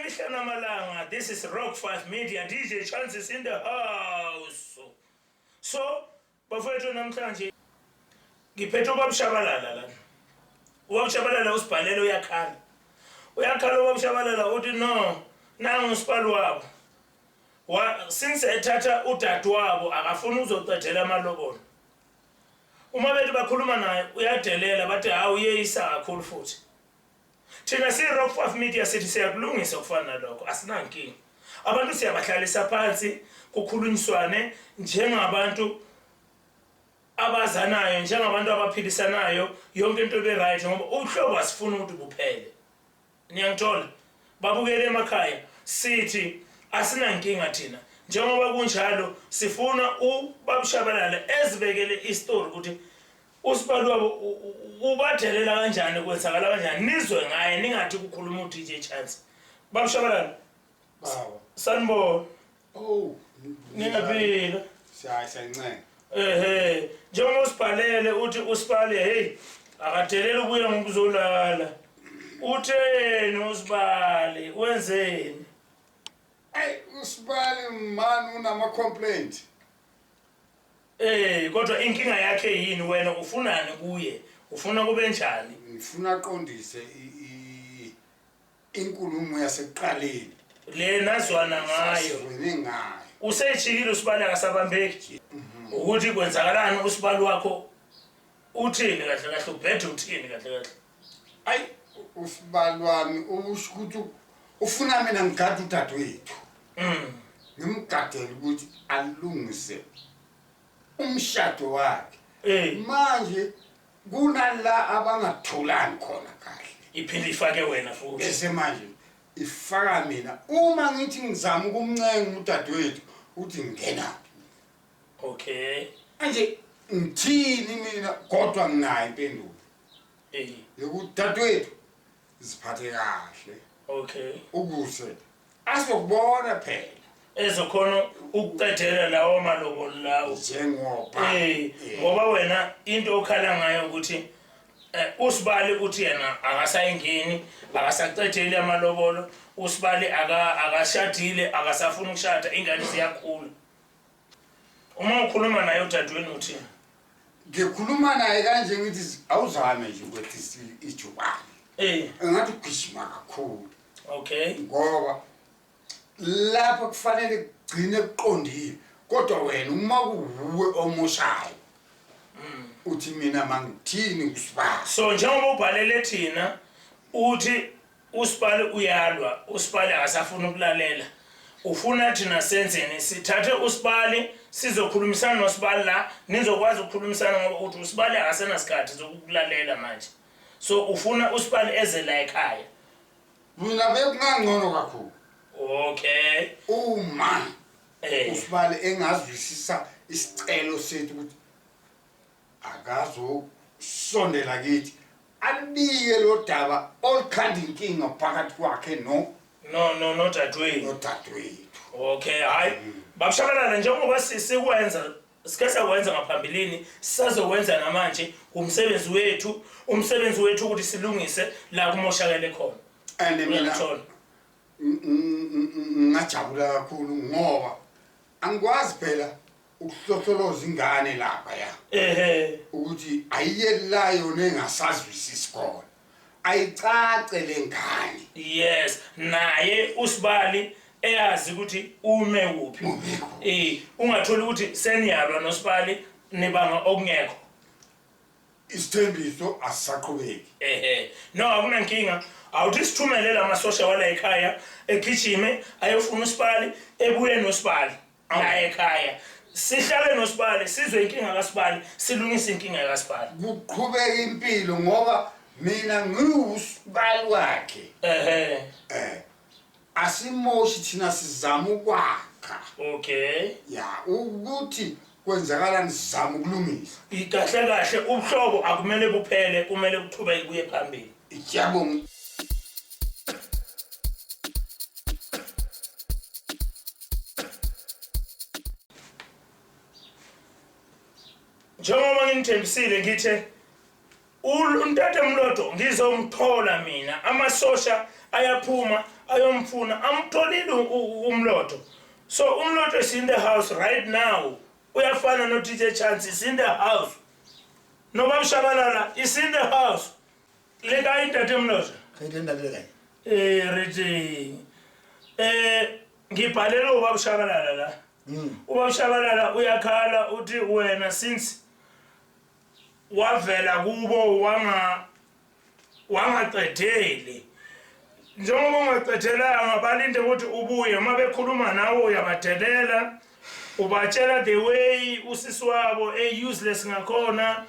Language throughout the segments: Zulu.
Lihlana Malanga, this is Rock 5 Media, DJ Chances in the house. So, bafowethu namhlanje ngiphethe ubabshabalala la. Ubabshabalala usibhalele uyakhala. Uyakhala ubabshabalala uthi no, nangu usipali wabo. Since ethatha udadewabo akafuna uzoqedela amalobolo. Uma bethu bakhuluma naye uyadelela bathi hawu uyeyisa kakhulu futhi. Thina si Rock 5 Media sithi siyakulungisa ukufana lokho asinankinga. Abantu siyabahlalisa phansi kukhulunyiswane njengabantu abazanayo njengabantu abaphilisanayo yonke into be right ngoba uhlobo asifuna ukuthi kuphele. Niyangithola? Babukele emakhaya sithi asinankinga thina. Njengoba kunjalo sifuna ubabshabalala ezibekele istory ukuthi usipali wabo ubadelela kanjani kwenzakala kanjani nizwe ngaye ningathi kukhuluma uDJ Chance. Babshabalala. Baba. Sanibona. Oh, Ngiyaphila. Siyancela. Njengoba usibhalele uthi usipali hey akadelela ukuya ngokuzolala. Utheni usibali wenzeni? Ay usibali man unama complaint. Kodwa inkinga yakhe yini wena ufunani kuye? Ufuna kube njani? Ngifuna aqondise inkulumo yasekuqaleni. Le nazwana ngayo. Wena ngayo. Usechikile usibali akasabambeki. Ukuthi kwenzakalani usibali wakho? Uthini kahle kahle ubhethe uthini kahle kahle? Ay usibali wami usho ukuthi ufuna mina ngigade udadewethu. Ngimgadela ukuthi alungise umshado wakhe. Manje kunala abangathulani khona kahle. Iphinde ifake wena futhi. Bese manje ifaka mina uma ngithi ngizama ukumncenga udadewethu uthi ngena. Okay. Manje ngithini mina kodwa nginayo impendulo. Yokuthi dadewethu ziphathe kahle. Okay. Ukuze asokubona phela ezokhona ukuqedela lawo malobolo lawo njengoba ngoba wena into okhala ngayo ukuthi usibali uthi yena akasayingeni akasaqedeli amalobolo usibali akashadile akasafuna ukushada ingane siyakhula. Uma ukhuluma naye udadweni uthi ngikhuluma naye kanje ngithi awuzame nje ukuthi ijubane ngathi ugijima kakhulu. Okay. Ngoba lapha kufanele gcine kuqondile kodwa wena uma kuwe omoshayo uthi mina mangithini usibali. So njengoba ubhalele thina uthi usibali uyalwa usibali akasafuna ukulalela ufuna thina senzeni sithathe usibali sizokhulumisana nosibali la nizokwazi ukukhulumisana ngoba uthi usibali akasenasikhathi zokukulalela manje. So ufuna usibali eze la ekhaya. Mina bekungangcono kakhulu. Okay. Uma usibali engazwisisa isicelo sethu ukuthi akazo sondela kithi alibike lo daba olukhanda inkinga phakathi kwakhe no dadewethu. Okay, hayi babshabalala njengoba sikwenza sikwenza ngaphambilini sizokwenza namanje umsebenzi wethu ukuthi silungise la kumoshakele khona. And mina ngajabula kakhulu ngoba angikwazi phela ukuhlohloloza ingane lapha ya. Ukuthi ayiyelayo nengasazwisisi khona. Ayicace lengane. Yes, naye usibali eyazi ukuthi ume kuphi. Ungatholi ukuthi seniyalwa nosibali nibanga okungekho. Isithembiso asisaqhubeki. No akunankinga. Awuthi sithumele amasosha wala ekhaya ekhishime ayofuna usibali ebuye nosibali la ekhaya. Sihlale nosibali sizwe inkinga kaSibali silungise inkinga kaSibali. Kuqhubeka impilo ngoba mina ngiwusibali wakhe. Asimoshi thina sizama ukwakha. Okay. Ya ukuthi kwenzakala nizama ukulungisa. Ikahle kahle ubhlobo akumele kuphele kumele kuqhubeke kuye phambili. Yabonga. Njengoba ngithembisile ngithe untate Mloto ngizomthola mina amasosha ayaphuma ayomfuna amtholile uMloto. So Mloto is in the house right now. Uyafana no DJ Chance is in the house. No Baba Shabalala is in the house. Lega intate Mloto. Rithi ngibhalela uBaba Shabalala la. uBaba Shabalala uyakhala uthi wena since wavela kubo wangaqedeli njengoba ungaqedelanga balinde ukuthi ubuye uma bekhuluma nawe uyabadelela ubatshela the way usisi wabo useless ngakhona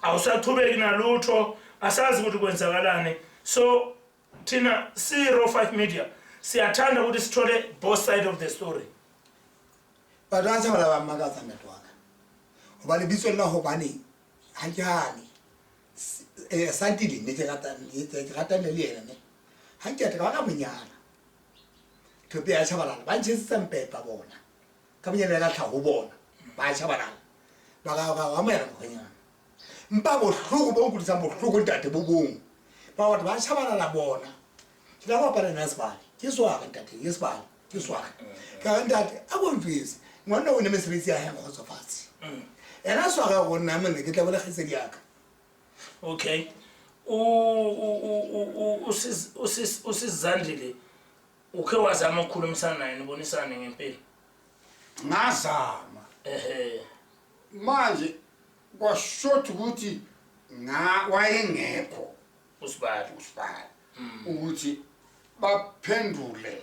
awusaqhubeki nalutho asazi ukuthi kwenzakalani. So thina Raw5 Media siyathanda ukuthi sithole both side of the story. Badwansa bala bamakaza netwaka ubali biso lina hobani hanjani santili nete neliena ne hanjata ka munyana thope ya chabalala ba ntshitse mpepa bona ka munyana ka tlhago bona ba chabalala ba ga wa mera mkhonyana mpa bo hluku bo nkutisa bo hluku ntate bobong ba batho ba chabalala bona tla ba pare nasibali ke swaka ntate yesibali ke swaka ka ntate akonfisi ngwana o ne mesebetsi ya hang khotso fatsi ena swaka go nna mene ke tla bola khisedi yaka. Okay usizandile ukhe wazama ukukhulumisana naye nibonisane ngempela? Ngazama manje kwashothi ukuthi wayengekho usibali ukuthi baphendule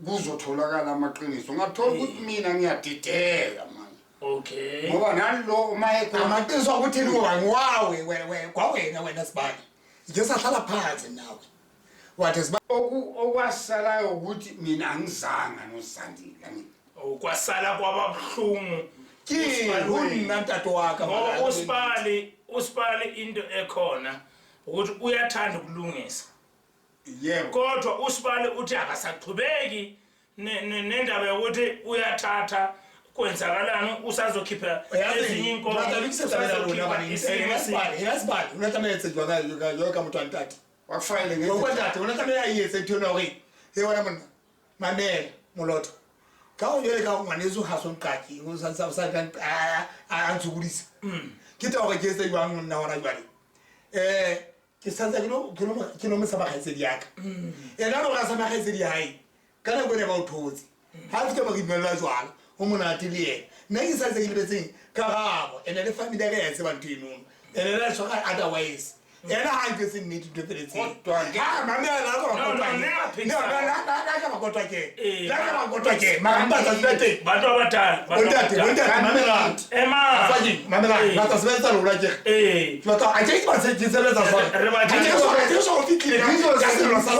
kuzotholakala amaqiniso. Ngathola ukuthi mina ngiyadideka manje. Okay ngoba nalo mayekho amaqiniso akuthini wawe kwawena sibali nje sahlala phansi nawe wathi sibali okwasalayo ukuthi mina angizanga noSandile ukwasala kwababhlungu kini ntato waka ngoba usibali into ekhona ukuthi uyathanda ukulungisa. Yebo kodwa usibali uthi akasaqhubeki nendaba yokuthi uyathatha kwenzakalana usazokhipha ezinye inkomo yasibali unatametse jwanga yoka mtu antati wafile ngokwendati unatamela yese thona ori yewona mna mamela Moloto ka o yele ka ngwanezo haso nqaki go sa a ntsukulisa ke ta go ke se jwang nna hora jwale ke sanza ke no mesa ba gaetse diaka ena no ga sa ba gaetse di hai kana go ne ba uthotse ha ke ba gimela jwala o monate le yena nna ke sa tse ke lebetseng ka gabo ene le family ya ka ya tseba ntho eno ene le tshwara otherwise ena ha ke se nnete tofetse ha mama ya la go kotwa ke mama tsa tsete batho ba batala mama ema afaji mama ba tsa sebetsa lora ke batho a ke ba se ke sebetsa so re ba ke so fitile ka se lo sa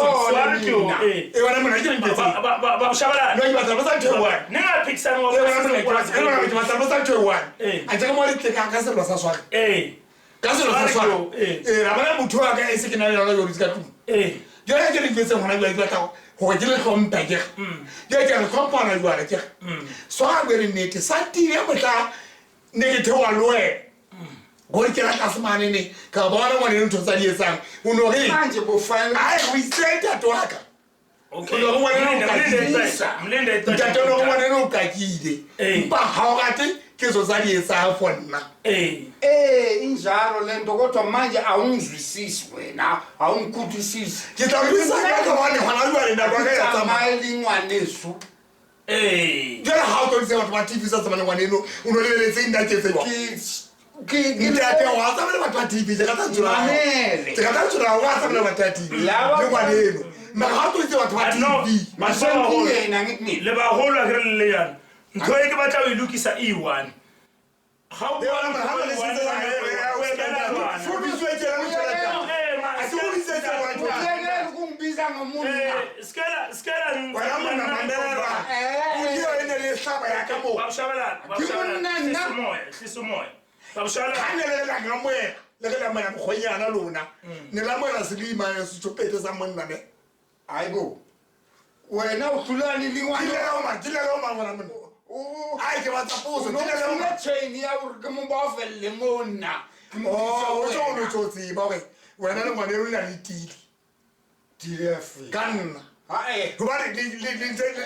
wona mona ke ntse ba shabala no ke batla ba sa tshwa ne ga pixana wa ke batla ba sa tshwa a ke mo le tleka ka se lo sa swaka ka se lo sa swaka ra bana motho wa ka e se ke na le yona yo ritsa tu yo ya ke le tsetse ngwana jwa tla go ke le tlhompa ke yo ke le kompana jwa ke so a be re nete sa tile motla ne ke thewa loe go ke la ka semane ne ka bona ngwana ntho tsa di etsang o no re manje bo file ai we said that waka okay lo mlende tatelo go bona no kakile ba ha o gate ke zo tsa di etsa for nna injalo lento kodwa manje awungizwisisi wena awungikhutisisi ke tla bisa ka bona hona jwa le ndaba ka tsa maili ngwanesu jela ha o go tse batho ba TV sa tsama ngwaneno o no le tse nda ke tse ke tate wa sa le batho ba TV ke ka tsura wa sa le batho ba TV la ngwaneno ma ha o tse batho ba TV masenki yena ngitni le ba hola ke le yana ntho e ke batla o ilukisa E1 ha o bona ha le se tsa ngumbiza ngomunna skela wena mona mandela uyo ene le hlaba ya ka mo babshabala hlisomoya babshabala kanele la ngamwe le ke la mana mkhonyana lona ne la mona silima ya sitshopete sa monna ne ayibo wena uhlulani lingwane dilelo ma ngwana monna ai ke batla puso dilelo ma chain ya uri ke mo ba felle monna o tlo o tlo tseba we wena le ngwane re na le tili tile free kanna ba le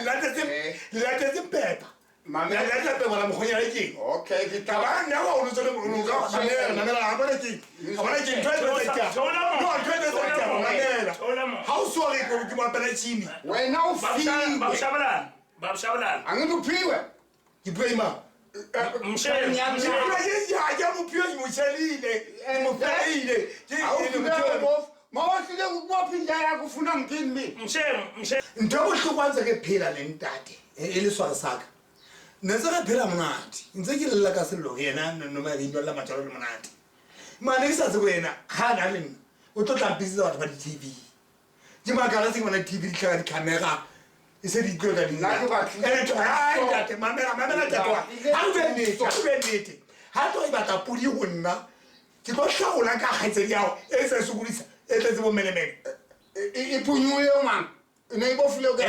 latetse pepa mamela la pepa la mogonyana ke okay ke ka ba nna wa o tlo o ka mamela ha bona ke tshwetsa ha o so re ke mo apela chini wena o feel babshabalala angikuphiwe ke prima mshele ya mo pio mo chelile mo faile mawafike ukubophinja yakufuna ngithini mina mshele ntho bohlokwanza ke phela le ntate e le swara saka netse re phela monate ntse ke lela ka sello yena no ma rinyo la matsholo le monate mane sa se wena ga na le o tlo tlampisa batho ba di TV di magala se bona TV di tlhaga di camera e se di tlo ka di nna ke batle ntate mamela tatwa ha o benete ha to e batla pudi ho nna ke tlo hlaola ka khaitsedi yao e se sokodisa e tletse bo melemele e punyule o mang ne ibofile ka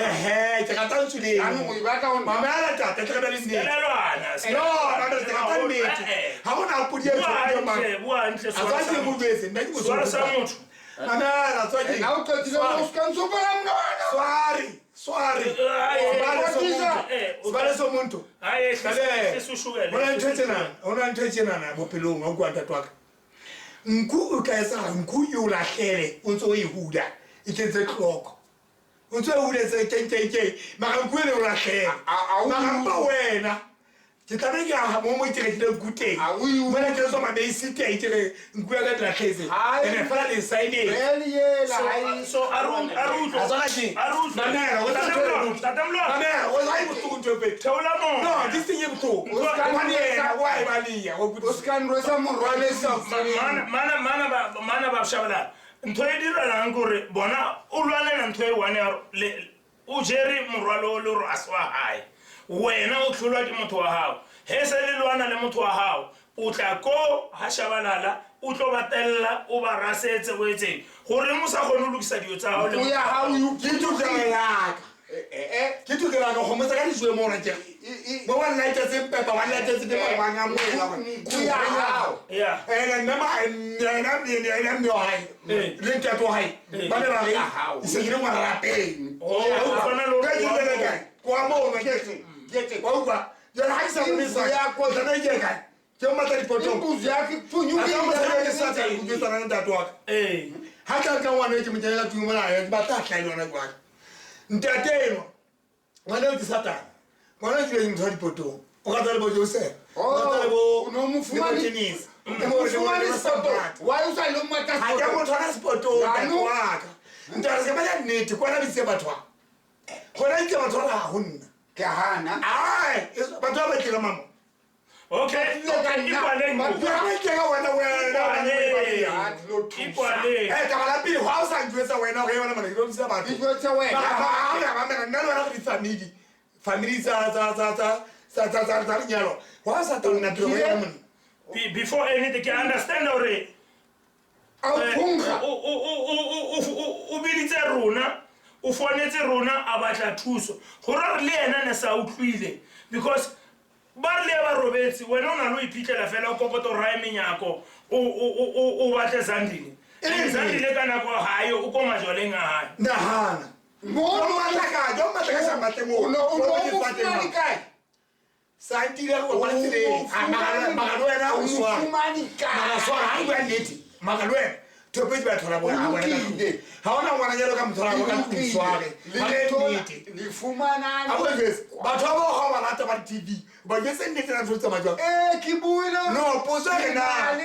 ke ka tantsu le anu mo ibaka on mamela tate ke ba le nnete elelwana no mamela ke ka nnete ha ona pudi e tlo ma buantle a tse mo bese nna ke mo swara sa motho mamela tswaki na o totile mo skanzo para mna Sorry. Ubale so muntu. Hayi sesushukele. Ona nthetshena na bophelong wa kwanta twaka. Nku o ka etsa nku yo lahlele o ntso e huda. E tletse tloko. O ntso e huletse kenkeke mara nku ele o lahlele. Mara wena. Ke tla ke ha mo tere ke guteng. Bona ke so ma be site e tere nku ya ka lahletse. Ene fela le side. So Arun azana ki mamela o hayi butuntu pe thola mo no disinye butu kwani yena why baliya oskan rosa mo rwale sa mana ba shabala ntho e dira lang gore bona o lwane na ntho e wane le o jeri morwalo le ro aswa hai wena o tlholwa ke motho wa hao he se le lwana le motho wa hao o tla ko ha shabalala o tlo batella o ba rasetse go etseng gore mo sa gone o lokisa dio tsa hao le ya hao you ke tu ke la go motsa ka dijwe mo rake mo wa nna ke se pepa wa nna ke se pepa wa nga mo ku ya hao ya nna ma nna mi hai le ke to hai ba le ra le se ke mo ra pe o fana lo ka jile le ka kwa mo me ke kwa kwa ya ha sa mo sa ya ko da ne ke ka ke mata di poto imbuzi yake funyu ke ke sa ta ku ke sana nda twaka ha ka ka wana ke mtela tu mo na ya ba ta hlailo na kwa ntateno ngwana o tsata ngwana ke le mthadi poto o ka tsale bo Jose o ka tsale bo no mufumani tennis mufumani sport why u sa lo mata ha ya mo thana sport o ka twaka ntara se ba ya nnete kwana bitse batho gona ke batho ra honna ke hana ai batho ba ke mama okay ipale tabala pele go a o sa ntwetsa wena go yona mana ke romisa batho family tsa lenyalo go a sa tona pele go yona mona before anything can understand already o biditse rona o fonetse rona a batla thuso gore re le yena ne sa utlwile because ba le ba robetsi wena ona lo iphitlhela fela o kopoto ra menyako o batle Zandile Zandile kana go hae o ko majoleng a hae nahana mo mataka sa matlemo no kai Santile go ba tsile magalo wena o swa magalo swa ha iba neti magalo wena tope ba thola bona bona ha ona ngwana nyalo ka mothola go ka tsware ha neti ni fumana a bo bes batho ba go ba lata ba TV ba ke se nnete na tshotsa majwa ke buile no poso ke na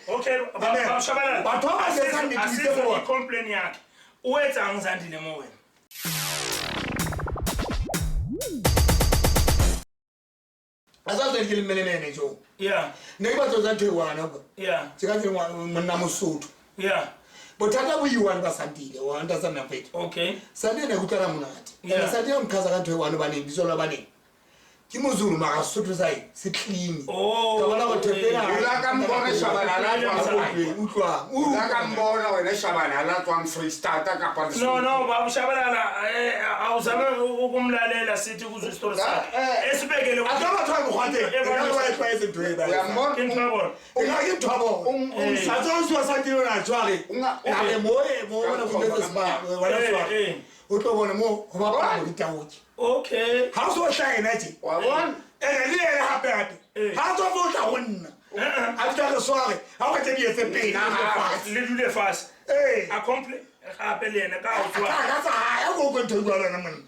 okay ba shabala batho ba se sa nnete tse go complain yake o etsang Zandile mo wena asa se ke le menene jo yeah ne ba tsoza thewana ba yeah tsika ke monna mosotho yeah bothata bo yiwang ba Sandile wa nda sa napete okay Sandile ne go tsara monate ene Sandile mkhaza ka thewana ba ne bisola ba ne ke mozulu mara Sotho sai se clean Oh, ka bona go thepela Ula ka mbona Shabalala tswang utlwa Ula ka mbona wena Shabalala tswang Freestata kapa no baba Shabalala awuzame ukumlalela sithi kuzwe story sakhe esibekele akabathola bogwate eka wa tshwaetse ntweba Kentrabona ke ntwabo satso sa tiro na tshware na le moye mo bona go le spa wala tshware o tlo bona mo go ba pa go ditawotse okay ha so hlaya nje wa bona le le hape ha tso vota gonna after the sware ha wa tedi etse pena le dule fast a complete hape le ena ka o tswa ka tsa ha go go ntwe jwala na monna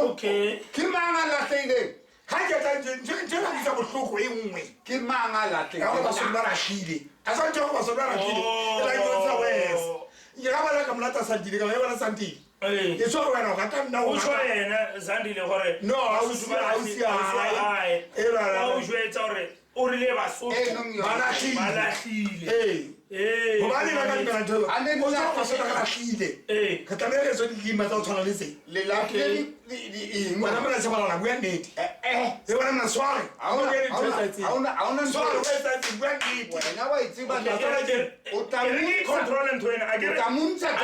okay ke manga la tlile ha ke tla nje na bisa bohloko e nngwe ke manga la tlile ga ba sola ra hlile a sa ntse ba sola ra hlile la yo tsa wes ke ga ba la ka mlata sa dile ka ba la santile ke so wena ga ta nna o tswa yena Zandile gore no a o si ai la o jwetsa gore o rile ba so ba la hlile go ba le ka dipela ntho ane o ya tsa go go sola ra hlile ka tlamele so di lima tsa o tshwana le se le la tlile di ngwana mona se bala la bua nnete e bona mna sware auna sware o etsa tsi bua nnete wena wa itsiba o ta control ntwena a ke tamuntsha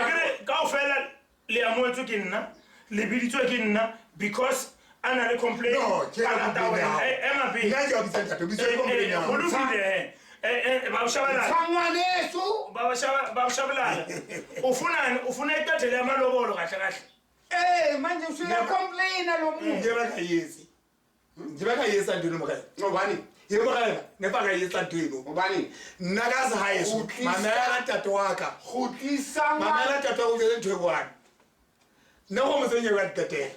ka o fela le amotso ke nna le biditswe ke nna because ana le complaint no ke ra complain ema be nna ke a bitsa ntate bitsa complain ya go lufile baba Shabalala Tsangwaneso baba Shabalala ufuna itathele amalobolo kahle manje usuya complain lo muntu ngiba ka yesa ndino mkhaya ngobani yebo mkhaya nepa ka yesa ndino ngobani nna ka se haeso mamela tato waka khutlisa mamela tato o ke ntwe bwana nna go mo tsenye wa tete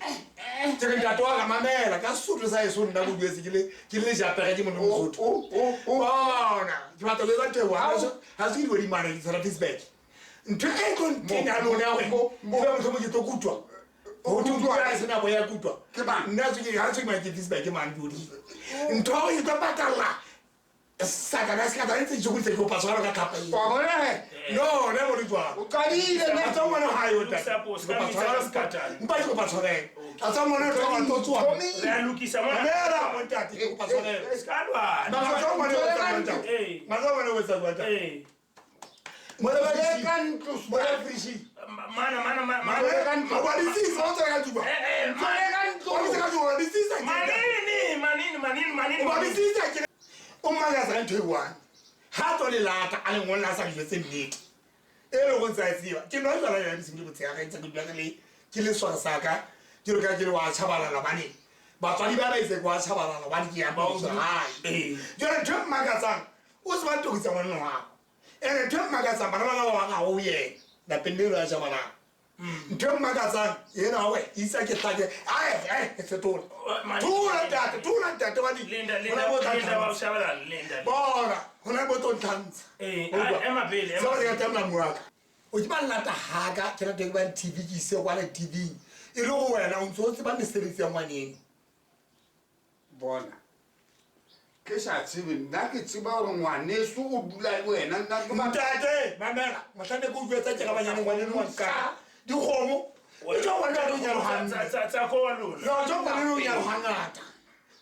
ke tato waka mamela ka Sotho sa eso nna go duetse ke le japega ke mona mo Sotho bona ke batla go etsa twe wa ha se di di mane di tsara feedback ntwe e go ntena lona ya go mo mo ke to kutwa o tutwa a sena go ya kutwa ke ba nna tse ke ha tse ke feedback ke man dudi ntho e ka patala saka na ska tsa itse go go paswa ka kapa wa bona no ne mo ditwa o kadile a tsa mona ha yo ta suppose ka mitsa skata mpa go paswa re a tsa mona to wa to tswa re lukisa mona mera mo tati go paswa re skadwa ba tsa mona o tsa mona ma tsa mona o tsa mona mo le ba le kan tlus mo le frishi mana wa di sisa o tsa ka tuba manini wa di sisa o magaza ka ntho e one ha to le lata a le ngwana sa le tse nnete e le go tsaitsiwa ke no tsala ya disibile botsega ga itse go bua ke le swara saka ke re ka ke le wa Shabalala bane ba tswadi ba ba itse kwa Shabalala bane ke ya ba o hai jona ntho magaza o se ba tokisa ngwana wa ene ntho magaza bana ba wa ga o ye na pendelo ya Shabalala ntho magaza yena we isa ke tlake ai se tola tula tata wa di linda baba Shabalala linda bona hona boto ntlantsha ema pele so ya tamla mwaka o di balla ta haga ke na teng ba TV ke se kwa le TV e le go wena o ntse tse ba mesebetsi ya ngwaneng bona ke sa tsebe nna ke tseba gore ngwaneso o dula le wena nna ke ntate mamela motlhane go jwetsa ke ga banyane ngwaneng wa ka di khomo o tlo wa ka nya lo hanna tsa ko wa lona no tlo ba le nya lo hangata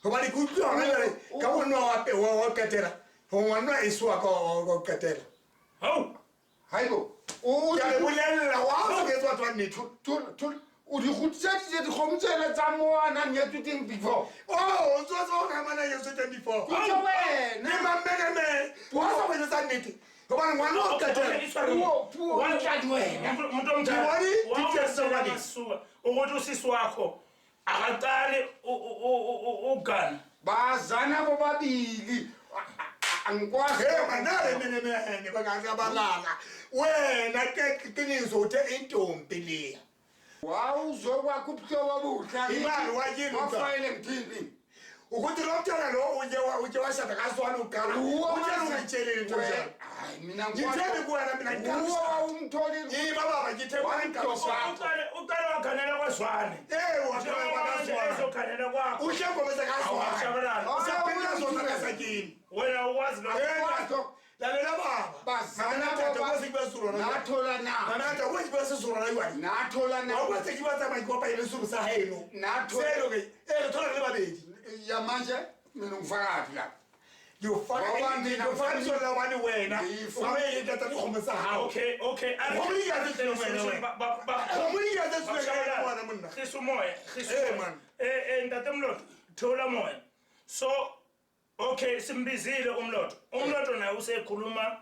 go ba di go tlo ga le ka bona wa pe wa ketela go ngwana e swa ka ketela hau haibo o ya le bolela wa se ke tswa tswa ne tul o di khutsa di khomtsela tsa moana nya tuting before o tswa ga mana ye 24 ke wena ne mamele wa sa wena sa nnete go ba ngwana o ketela puo wa tla wena umuntu omdala wasuka ukuthi usisi wakho akaqali ugana bazana bobabili angikwazi manale mene bakazabalala wena ke qiniso uthe intombi leya wawuzokwa kubuhlobo buhla imali wayini wafayile ngithini ukuthi lo mntana lo uje washada kaswana ugana uthe ungitshelile into njalo hayi mina ngithembe kuwena mina ngikuwa umtholi baba ngithembe uqale waganela kwaswane ezokhanela kwakho uhlengomeza kaswana Shabalala usaphinda zona kasakini wena ukwazi lo lalela baba bazana kwase kibasura nathola na manata kwase kibasura la yiwani nathola na kwase kibatsa maikopa ile suru sa heno selo ke thola le babedi ya manje mina ngifaka la ngiyofaka sona wani wena ume ngitata khomisa ha okay ntate Mlotho thola moya so okay simbizile umlotho naye usekhuluma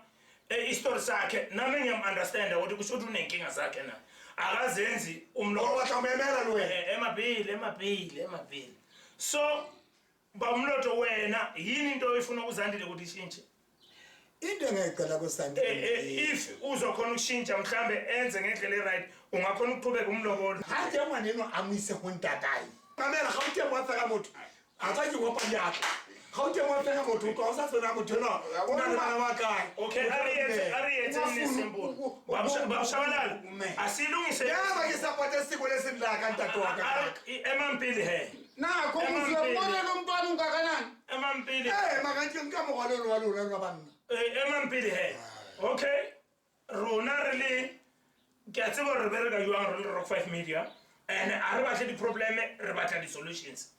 istory sakhe nami ngiyam-understand ukuthi kusho ukuthi unenkinga zakhe na akazenzi umlotho emabhili so bamlotho wena yini into oyifuna ukuzandile ukuthi ishintshe into engayicela kusandile if uzokhona ukushintsha mhlambe enze ngendlela right ungakhona ukuqhubeka umlobolo hathi mwaneno amise kuntatayi mamela khawuthi mwafaka motho athathi ngopanyaka khawuthi mwafaka motho uqosasona motho no unana wakaya okay ariyetse nisimbulo babushabalala asilungise yaba ke support esiko lesindlaka ntatu wakaya emampili he nakho uzobona lo mntwana ungakanani emampili makanti nkamogalo walona ngabanna emampili he okay rona really ke a tseba re bereka jwang re Rock 5 Media and a re batle di problem re batla di solutions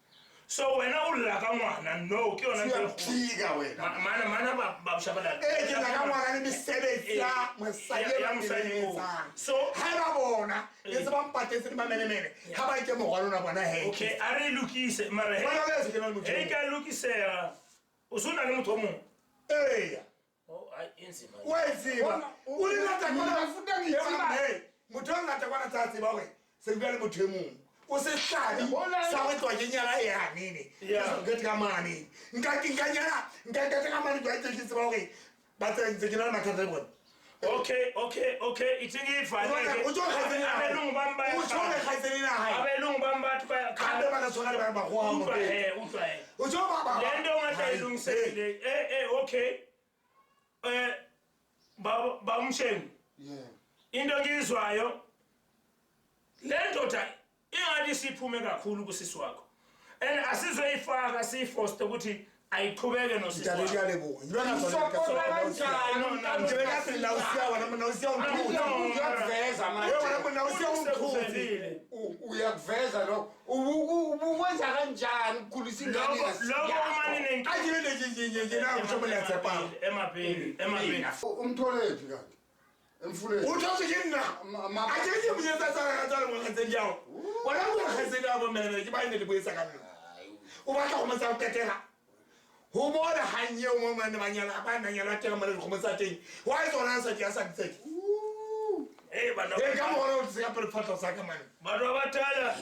so wena o lla ka ngwana no ke yona ntho tlika wena mana ba shabalala ke la ka ngwana le mesebetsi ya mosadi so ha ba bona ke se ba mpatetse ba menemene ha ba ke mogalo na bona he okay a re lokise mara he ka lokisega o sona le motho mo oh ai enzima wenzima o le lata kwana futa ngitsama motho ngata kwana tsa tseba we se bua le motho emong o se hladi sa go tswa ke nyala ya nini ke ka mani nka ka mani ba tse ke tseba gore ba tse ke na mathata bona okay ithingi ifane o tlo abelungu bamba o tlo le khaitseni na hae abelungu bamba ka khande ba ka tshoga le ba go ha mo utlwa o tlo baba le ndo ngata ilungisele okay ba umshengu into ngizwayo le ndoda ingathi siphume kakhulu kusisi wakho and asizoyifaka siyifoste ukuthi ayiqhubeke nosisi wakho ngiyalebo ngibona uyakuveza lo ubukwenza kanjani ukukhulisa ingane emabheni umtholephi kanti emfuleni uthosijina ajeje mnyesa sana katala ngakatsenjawo wala ngakhatsela abo mena ke ba ine le boetsa kana o batla go motsa tetela ho bona hanye o mongane banyala ba nanyala tela male go motsa teng wa tsona sa ke sa tseke bana ka mo go se ka pele phatlo sa ka mane bana batala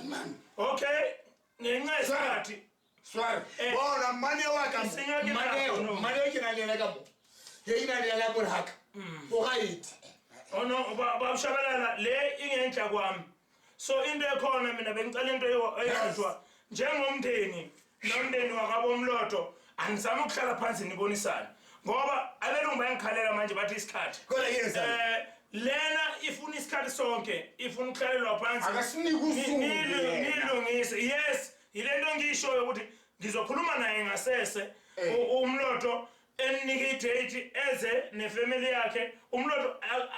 okay ngenxa isikhathi sware bona mane wa ka mane ke na le ka mo ye ina le la go haka o right no babushabalala le ingenhla kwami so into ekhona mina bengicela into eyodwa njengomndeni nomndeni wakabomlotho anizama ukuhlala phansi nibonisana ngoba abelungu bayangikhalela manje bathi isikhathi kodwa yini lena ifuna isikhathi sonke ifuna ukuhlalelwa phansi akasinike usuku nilungise yes yilento ngishoyo ukuthi ngizokhuluma naye ngasese umlotho enike idate eze nefamily yakhe umlotho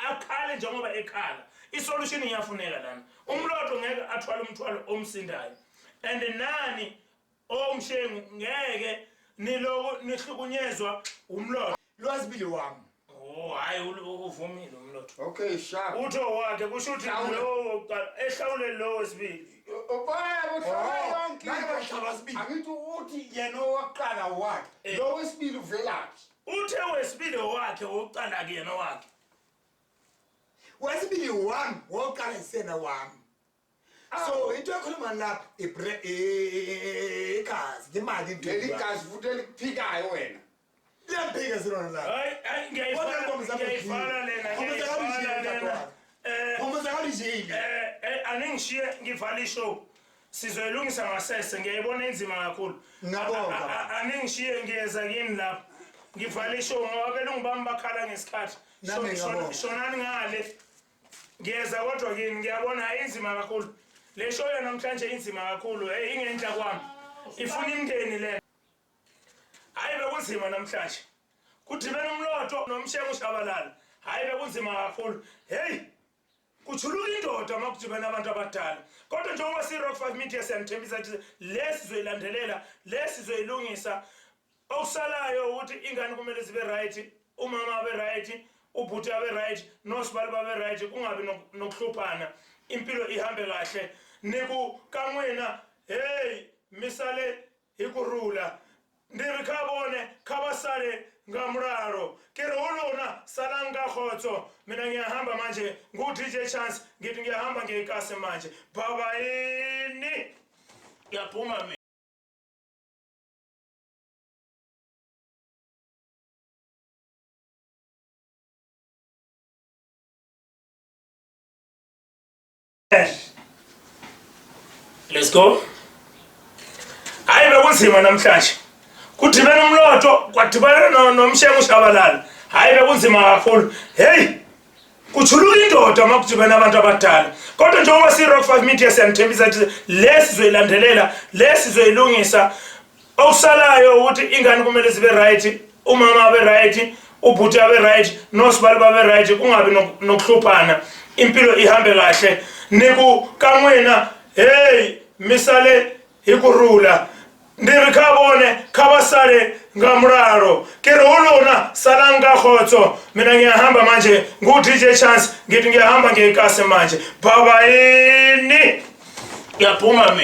akhale njengoba ekhala isolution iyafuneka lana umlotho ngeke athwala umthwalo omsindayo and nani omshengu ngeke niloko nihlukunyezwa umlotho lwazibili wami hayi uvumile umlotho okay sharp utho wakhe kusho ukuthi lo ehlawule lo sibili baya bohlala yonke angithi uthi yena owaqala wakhe lo wesibili uvelaphi uthe wesibili wakhe oqala ke yena wakhe wesibili wami woqala isena wami so into ekhuluma lapha ikazi imali into lelikazi futhi eliphikayo wena liyaphika sirona la hayi ngiyayifala lena aningishiye ngivala ishow sizoyilungisa ngasese ngiyayibona inzima kakhulu aningishiye ngiyeza kini lapha ngivala ishow ngoba belungu bami bakhala ngesikhathi shonani ngale ngiyeza kodwa kini ngiyabona inzima kakhulu le show namhlanje inzima kakhulu ingenhla kwami ifuna imndeni le hayi bekunzima namhlanje kudibene umloto nomshengu Shabalala hayi bekunzima kakhulu hey kuchuluka indoda makudibene abantu abadala kodwa njengoba si-Rock 5 Media siyanithembisa ukuthi lesi zoyilandelela lesi zoyilungisa okusalayo ukuthi ingane kumele zibe right umama abe right ubhuti abe right nosibali babe right kungabi nokuhluphana impilo ihambe kahle niku kanwena hey misale ikurula ndirikhabone khabasale ngamraro kerolona salanga khotso mina ngiyahamba manje ngu-DJ Chance ngithi ngiyahamba ngekase manje baba yini yaphuma mina let's go hayi bekunzima namhlanje kudibene umloto kwadibana nomshengu Shabalala hayi bekunzima kakhulu hey kuchuluka indoda makudibene abantu abadala kodwa njengoba si-Rock 5 Media siyanithembisa ukuthi lesi zoyilandelela lesi zoyilungisa okusalayo ukuthi ingane kumele zibe right umama abe right ubhuti abe right nosibali babe right kungabi nokuhluphana impilo ihambe kahle niku kanwena hey misale ikurula ndirikhabone khabasale ngamraro kerolona salanga khotso mina ngiyahamba manje ngu-DJ Chance ngithi ngiyahamba ngekase manje baba yini yaphuma mina